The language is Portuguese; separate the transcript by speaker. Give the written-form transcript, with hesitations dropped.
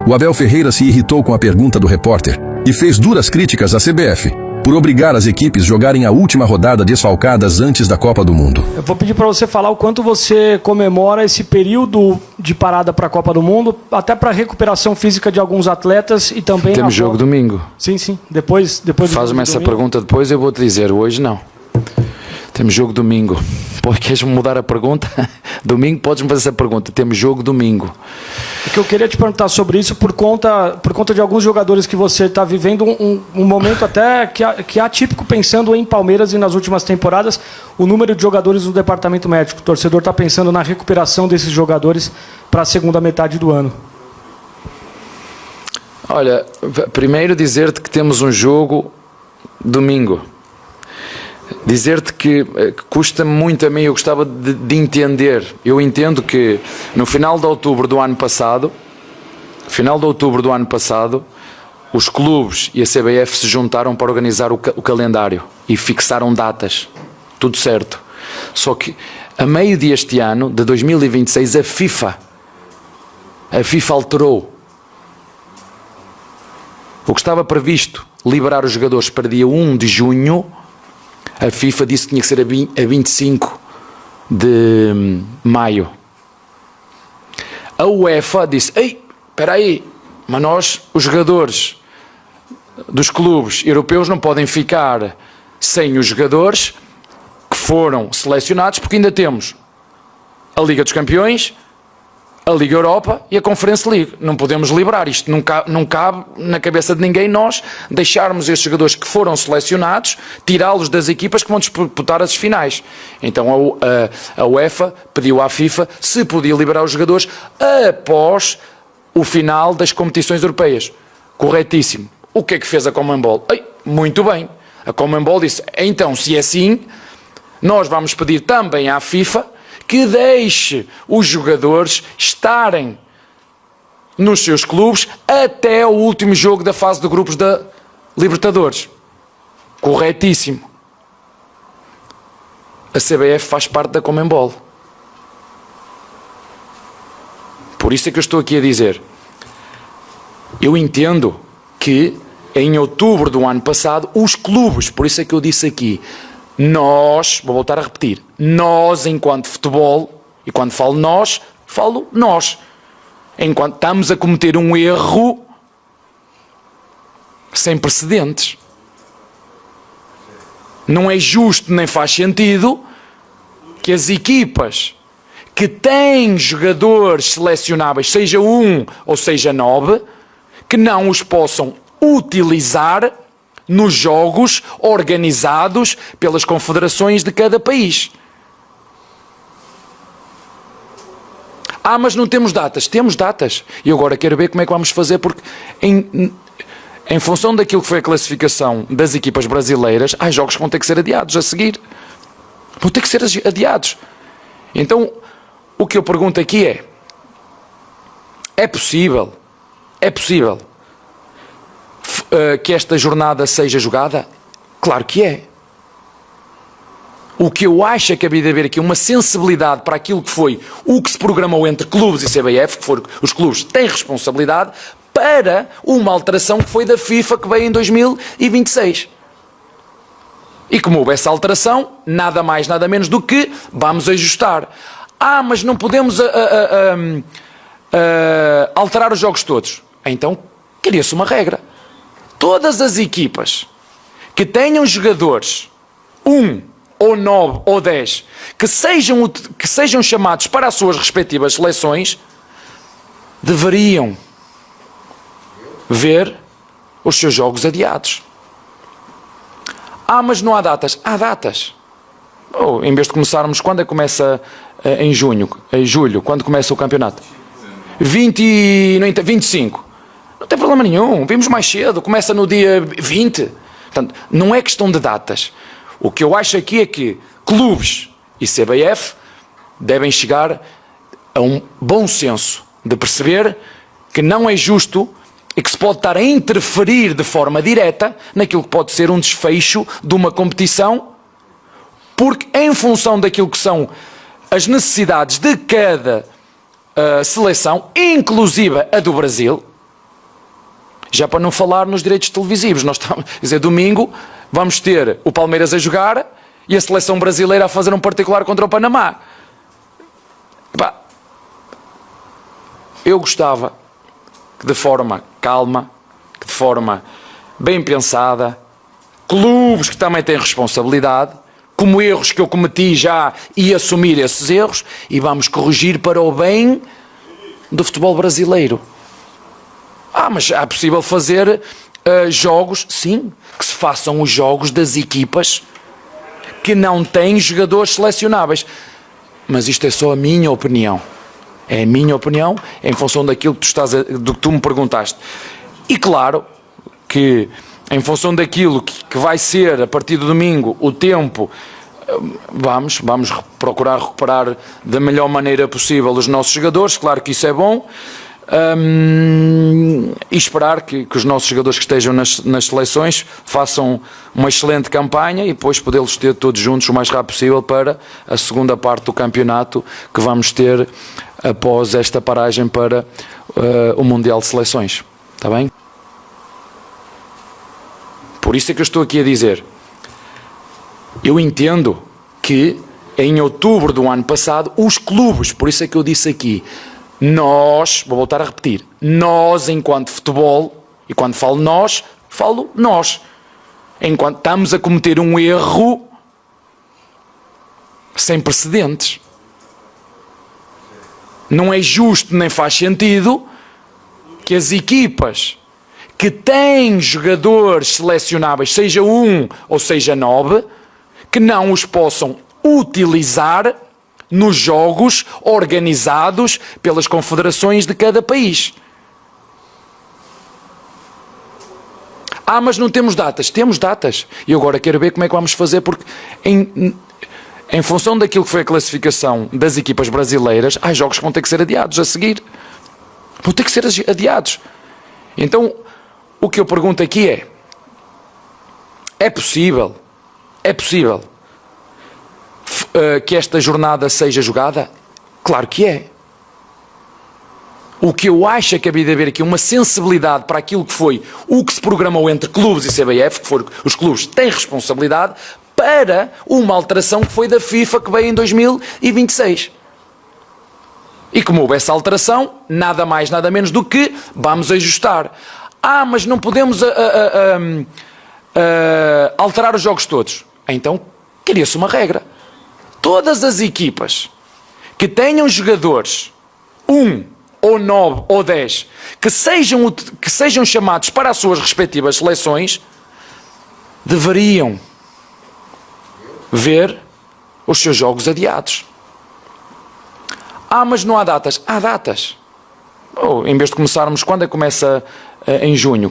Speaker 1: O Abel Ferreira se irritou com a pergunta do repórter e fez duras críticas à CBF por obrigar as equipes a jogarem a última rodada desfalcadas antes da Copa do Mundo.
Speaker 2: Eu vou pedir para você falar o quanto você comemora esse período de parada para a Copa do Mundo, até para a recuperação física de alguns atletas e também...
Speaker 3: Temos jogo domingo.
Speaker 2: Sim. Depois
Speaker 3: Faz-me essa pergunta depois, eu vou-te dizer. Hoje não. Temos jogo domingo. Queres-me mudar a pergunta? Domingo podes-me fazer essa pergunta. Temos jogo domingo.
Speaker 2: O que eu queria te perguntar sobre isso, por conta de alguns jogadores que você está vivendo um momento até que é atípico, pensando em Palmeiras e nas últimas temporadas, o número de jogadores no departamento médico. O torcedor está pensando na recuperação desses jogadores para a segunda metade do ano.
Speaker 3: Olha, primeiro dizer-te que temos um jogo domingo. Dizer-te que custa-me muito a mim, eu gostava de entender. Eu entendo que no final de outubro do ano passado, os clubes e a CBF se juntaram para organizar o calendário e fixaram datas. Tudo certo. Só que a meio deste ano, de 2026, a FIFA alterou. O que estava previsto liberar os jogadores para dia 1 de junho, a FIFA disse que tinha que ser a 25 de maio. A UEFA disse: ei, espera aí, mas nós, os jogadores dos clubes europeus, não podem ficar sem os jogadores que foram selecionados, porque ainda temos a Liga dos Campeões, a Liga Europa e a Conference League. Não podemos liberar isto. Não cabe na cabeça de ninguém nós deixarmos estes jogadores que foram selecionados, tirá-los das equipas que vão disputar as finais. Então a UEFA pediu à FIFA se podia liberar os jogadores após o final das competições europeias. Corretíssimo. O que é que fez a Conmebol? Muito bem. A Conmebol disse: então, se é assim, nós vamos pedir também à FIFA que deixe os jogadores estarem nos seus clubes até o último jogo da fase de grupos da Libertadores. Corretíssimo. A CBF faz parte da Conmebol. Por isso é que eu estou aqui a dizer. Eu entendo que em outubro do ano passado os clubes, por isso é que eu disse aqui, nós, vou voltar a repetir, nós enquanto futebol, e quando falo nós, enquanto estamos a cometer um erro sem precedentes. Não é justo nem faz sentido que as equipas que têm jogadores selecionáveis, seja 1 ou seja 9, que não os possam utilizar nos jogos organizados pelas confederações de cada país. Mas não temos datas. Temos datas. E agora quero ver como é que vamos fazer, porque em função daquilo que foi a classificação das equipas brasileiras, há jogos que vão ter que ser adiados a seguir. Vão ter que ser adiados. Então, o que eu pergunto aqui é possível que esta jornada seja jogada? Claro que é. O que eu acho é que havia de haver aqui uma sensibilidade para aquilo que foi o que se programou entre clubes e CBF, que foram os clubes têm responsabilidade, para uma alteração que foi da FIFA, que veio em 2026. E como houve essa alteração, nada mais, nada menos do que vamos ajustar. Mas não podemos alterar os jogos todos. Então, cria-se uma regra. Todas as equipas que tenham jogadores 1 ou 9 ou 10 que sejam chamados para as suas respectivas seleções deveriam ver os seus jogos adiados. Mas não há datas. Há datas. Em vez de começarmos, quando é que começa? Em julho, quando começa o campeonato? 25. Não tem problema nenhum, vimos mais cedo, começa no dia 20. Portanto, não é questão de datas. O que eu acho aqui é que clubes e CBF devem chegar a um bom senso de perceber que não é justo e que se pode estar a interferir de forma direta naquilo que pode ser um desfecho de uma competição, porque em função daquilo que são as necessidades de cada seleção, inclusive a do Brasil, Já para não falar nos direitos televisivos. Nós estamos, quer dizer, domingo vamos ter o Palmeiras a jogar e a seleção brasileira a fazer um particular contra o Panamá. Epá, eu gostava que de forma calma, que de forma bem pensada, clubes que também têm responsabilidade, como erros que eu cometi já, e assumir esses erros, e vamos corrigir para o bem do futebol brasileiro. Mas é possível fazer jogos, sim, que se façam os jogos das equipas que não têm jogadores selecionáveis. Mas isto é só a minha opinião. É a minha opinião em função daquilo que do que tu me perguntaste. E claro que em função daquilo que vai ser a partir do domingo o tempo, vamos procurar recuperar da melhor maneira possível os nossos jogadores. Claro que isso é bom. E esperar que os nossos jogadores que estejam nas seleções façam uma excelente campanha e depois podê-los ter todos juntos o mais rápido possível para a segunda parte do campeonato que vamos ter após esta paragem para o Mundial de Seleções. Está bem? Por isso é que eu estou aqui a dizer, eu entendo que em outubro do ano passado os clubes, por isso é que eu disse aqui, nós, vou voltar a repetir, nós enquanto futebol, e quando falo nós, enquanto estamos a cometer um erro sem precedentes. Não é justo nem faz sentido que as equipas que têm jogadores selecionáveis, seja 1 ou seja 9, que não os possam utilizar nos jogos organizados pelas confederações de cada país. Mas não temos datas. Temos datas. E agora quero ver como é que vamos fazer, porque em função daquilo que foi a classificação das equipas brasileiras, há jogos que vão ter que ser adiados a seguir. Vão ter que ser adiados. Então, o que eu pergunto aqui é possível que esta jornada seja jogada? Claro que é. O que eu acho é que havia de haver aqui uma sensibilidade para aquilo que foi o que se programou entre clubes e CBF, que foram os clubes têm responsabilidade, para uma alteração que foi da FIFA que veio em 2026. E como houve essa alteração, nada mais, nada menos do que vamos ajustar. Mas não podemos alterar os jogos todos. Então, cria-se uma regra. Todas as equipas que tenham jogadores 1 ou 9 ou 10 que sejam chamados para as suas respectivas seleções deveriam ver os seus jogos adiados. Mas não há datas. Há datas. Em vez de começarmos, quando é que começa em junho?